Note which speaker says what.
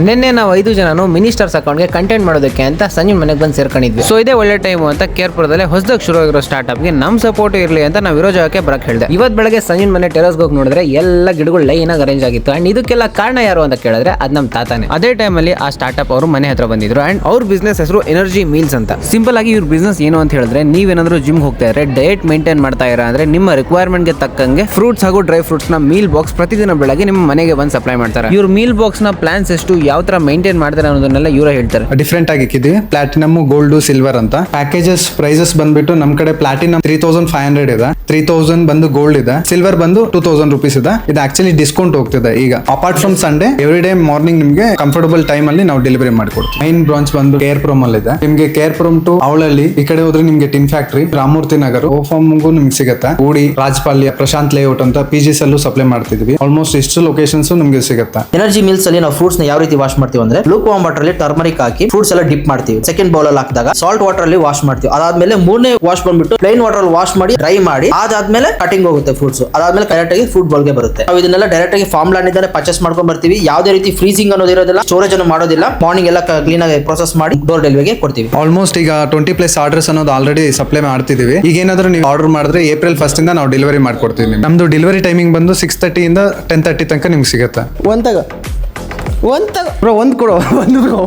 Speaker 1: ನಿನ್ನೆ ನಾವು 5 ಜನನು ಮಿನಿಸ್ಟರ್ಸ್ ಅಕೌಂಟ್ಗೆ ಕಂಟೆಂಟ್ ಮಾಡೋದಕ್ಕೆ ಅಂತ ಸಂಜೆ ಮನೆಗೆ ಬಂದು ಸೇರ್ಕೊಂಡಿದ್ವಿ. ಸೊ ಇದೇ ಒಳ್ಳೆ ಟೈಮು ಅಂತ ಕೇರ್ಪುರದಲ್ಲಿ ಹೊಸದಾಗಿ ಶುರು ಆಗಿರೋ ಸ್ಟಾರ್ಟ್ಅಪ್ಗೆ ನಮ್ಮ ಸಪೋರ್ಟ್ ಇರಲಿ ಅಂತ ನಾವು ಇರೋ ಜಾಗಕ್ಕೆ ಬರಕ್ ಹೇಳಿದೆ. ಇವತ್ತು ಬೆಳಗ್ಗೆ ಸಂಜೆ ಮನೆ ಟೆರಸ್ಗೆ ಹೋಗಿ ನೋಡಿದ್ರೆ ಎಲ್ಲ ಗಿಡಗಳು ಲೈನ್ ಆಗಿ ಅರೇಂಜ್ ಆಗಿತ್ತು. ಅಂಡ್ ಇದಕ್ಕೆಲ್ಲ ಕಾರಣ ಯಾರು ಅಂತ ಕೇಳಿದ್ರೆ ಅದು ನಮ್ಮ ತಾತಾನೆ. ಅದೇ ಟೈಮಲ್ಲಿ ಆ ಸ್ಟಾರ್ಟ್ಅಪ್ ಅವರು ಮನೆ ಹತ್ರ ಬಂದಿದ್ರು. ಅಂಡ್ ಅವ್ರ ಬಿಸ್ನೆಸ್ ಹೆಸರು ಎನರ್ಜಿ ಮೀಲ್ಸ್ ಅಂತ. ಸಿಂಪಲ್ ಆಗಿ ಇವ್ರ ಬಿಸ್ನೆಸ್ ಏನು ಅಂತ ಹೇಳಿದ್ರೆ, ನೀವೇನಾದ್ರೂ ಜಿಮ್ ಹೋಗ್ತಾ ಇದ್ರೆ, ಡಯಟ್ ಮೇಂಟೈನ್ ಮಾಡ್ತಾ ಇರ ಅಂದ್ರೆ ನಿಮ್ಮ ರಿಕ್ವೈರ್ಮೆಂಟ್ಗೆ ತಕ್ಕಂಗೆ ಫ್ರೂಟ್ಸ್ ಹಾಗೂ ಡ್ರೈ ಫ್ರೂಟ್ಸ್ ನ ಮೀಲ್ ಬಾಕ್ಸ್ ಪ್ರತಿದಿನ ಬೆಳಗ್ಗೆ ನಿಮ್ಮ ಮನೆಗೆ ಬಂದು ಸಪ್ಲೈ ಮಾಡ್ತಾರೆ. ಇವ್ರ ಮೀಲ್ ಬಾಕ್ಸ್ ನ ಪ್ಲಾನ್ಸ್ ಎಷ್ಟು, ಯಾವ ತರ ಮೇಂಟೈನ್ ಮಾಡ್ತಾರೆ ಅನ್ನೋದನ್ನೆಲ್ಲ ಇವರೇ ಹೇಳ್ತಾರೆ.
Speaker 2: ಡಿಫ್ರೆಂಟ್ ಆಗಿ ಇಕ್ಕಿದೀವಿ. ಪ್ಲಾಟಿನಮ್, ಗೋಲ್ಡ್, ಸಿಲ್ವರ್ ಅಂತ ಪ್ಯಾಕೇಜಸ್ ಪ್ರೈಸಸ್ ಬಂದ್ಬಿಟ್ಟು ನಮ್ ಕಡೆ ಪ್ಲಾಟಿನಮ್ 3500 ಇದೆ, 3000 ಬಂದು ಗೋಲ್ಡ್ ಇದೆ, ಸಿಲ್ವರ್ ಬಂದು 2000 rupees ಇದೆ. ಇದು ಆಕ್ಚುಲಿ ಡಿಸ್ಕೌಂಟ್ ಹೋಗ್ತಿದೆ ಈಗ. Apart from Sunday every day morning ನಿಮ್ಗೆ ಕಂಫರ್ಟಬಲ್ ಟೈಮ್ ಅಲ್ಲಿ ನಾವು ಡೆಲಿವರಿ ಮಾಡ್ಕೊಡ್ತೀವಿ. ಮೈನ್ ಬ್ರಾಂಚ್ ಬಂದು ಕೇರ್ ಪ್ರೋಮ್ ಅಲ್ಲಿ ಇದೆ. ನಿಮ್ಗೆ ಕೇರ್ ಪ್ರೋಮ್ ಟು ಅವಳಲ್ಲಿ ಈ ಕಡೆ ಹೋದ್ರೆ ನಿಮ್ಗೆ ಟಿನ್ ಫ್ಯಾಕ್ಟ್ರಿ, ರಾಮೂರ್ತಿ ನಗರ್, ಓಫಾಮ್ಗೂ ನಿಮ್ಗೆ ಸಿಗುತ್ತೆ. ಗೂಡಿ, ರಾಜಪಾಳ್ಯ, ಪ್ರಶಾಂತ್ ಲೇಔಟ್ ಅಂತ ಪಿಜಿಸ್ ಅಲ್ಲೂ ಸಪ್ಲೈ ಮಾಡ್ತಿದ್ವಿ. ಆಲ್ಮೋಸ್ಟ್ ಇಷ್ಟು ಲೊಕೇಶನ್ಸ್ ನಿಮ್ಗೆ ಸಿಗುತ್ತೆ.
Speaker 3: ಎನರ್ಜಿ ಮಿಲ್ಸ್ ಅಲ್ಲಿ ನಾವು ಫ್ರೂಟ್ಸ್ ನ ಯಾವ ರೀತಿ ವಾಶ್ ಮಾಡ್ತೀವಿ ಅಂದ್ರೆ, ಲೂಕ್ ವಾರ್ಮ್ ವಾಟರ್ ಅಲ್ಲಿ ಟರ್ಮರಿಕ್ ಹಾಕಿ ಫ್ರೂಟ್ಸ್ ಎಲ್ಲ ಡಿಪ್ ಮಾಡ್ತೀವಿ. ಸೆಕೆಂಡ್ ಬೌಲ್ ಅಲ್ಲಿ ಹಾಕಿದಾಗ ಸಾಲ್ಟ್ ವಾಟರ್ ಅಲ್ಲಿ ವಾಶ್ ಮಾಡ್ತೀವಿ. ಅದಾದ್ಮೇಲೆ ಮೂರನೇ ವಾಶ್ ಬಂದ್ಬಿಟ್ಟು ಪ್ಲೈನ್ ವಾಟರ್ ಅಲ್ಲಿ ವಾಶ್ ಮಾಡಿ ಡ್ರೈ ಮಾಡಿ ಅದಾದ್ಮೇಲೆ ಕಟಿಂಗ್ ಹೋಗುತ್ತೆ ಫ್ರೂಟ್ಸ್. ಅದಾದ್ಮೇಲೆ ಕರೆಕ್ಟ್ ಆಗಿ ಫ್ರೂಟ್ ಬೌಲ್ ಗೆ ಬರುತ್ತೆ. ನಾವು ಇದನ್ನೆಲ್ಲ ಡೈರೆಕ್ಟ್ ಆಗಿ ಫಾರ್ಮ್ ಲ್ಯಾಂಡ್ ಇಂದ ಪರ್ಚೇಸ್ ಮಾಡ್ಕೊಂಡ್ ಬರ್ತೀವಿ. ಯಾವುದೇ ರೀತಿ ಫ್ರೀಸಿಂಗ್ ಅನ್ನೋದಿರೋದಿಲ್ಲ, ಸ್ಟೋರೇಜ್ ಅನ್ನು ಮಾಡೋದಿಲ್ಲ. ಮಾರ್ನಿಂಗ್ ಎಲ್ಲ ಕ್ಲೀನ್ ಆಗಿ ಪ್ರೊಸೆಸ್ ಮಾಡಿ ಡೋರ್ ಡೆಲಿವರಿಗೆ ಕೊಡ್ತೀವಿ.
Speaker 2: ಆಲ್ಮೋಸ್ಟ್ ಈಗ 20+ ಆರ್ಡರ್ಸ್ ಅನ್ನೋದು ಆಲ್ರೆಡಿ ಸಪ್ಲೈ ಮಾಡ್ತಿದೀವಿ. ಈಗ ಏನಾದ್ರೂ ನೀವು ಆರ್ಡರ್ ಮಾಡಿದ್ರೆ April 1st ಇಂದ ನಾವು ಡೆಲಿವರಿ ಮಾಡ್ಕೊಡ್ತೀವಿ. ನಮ್ದು ಡೆಲಿವರಿ ಟೈಮಿಂಗ್ ಬಂದು 6:30 ಇಂದ 10:30 ತನಕ ನಿಮ್ಗೆ ಸಿಗುತ್ತೆ.
Speaker 1: ಬ್ರೋ ಒಂದು ಕೊಡು, ಒಂದು ಬ್ರೋ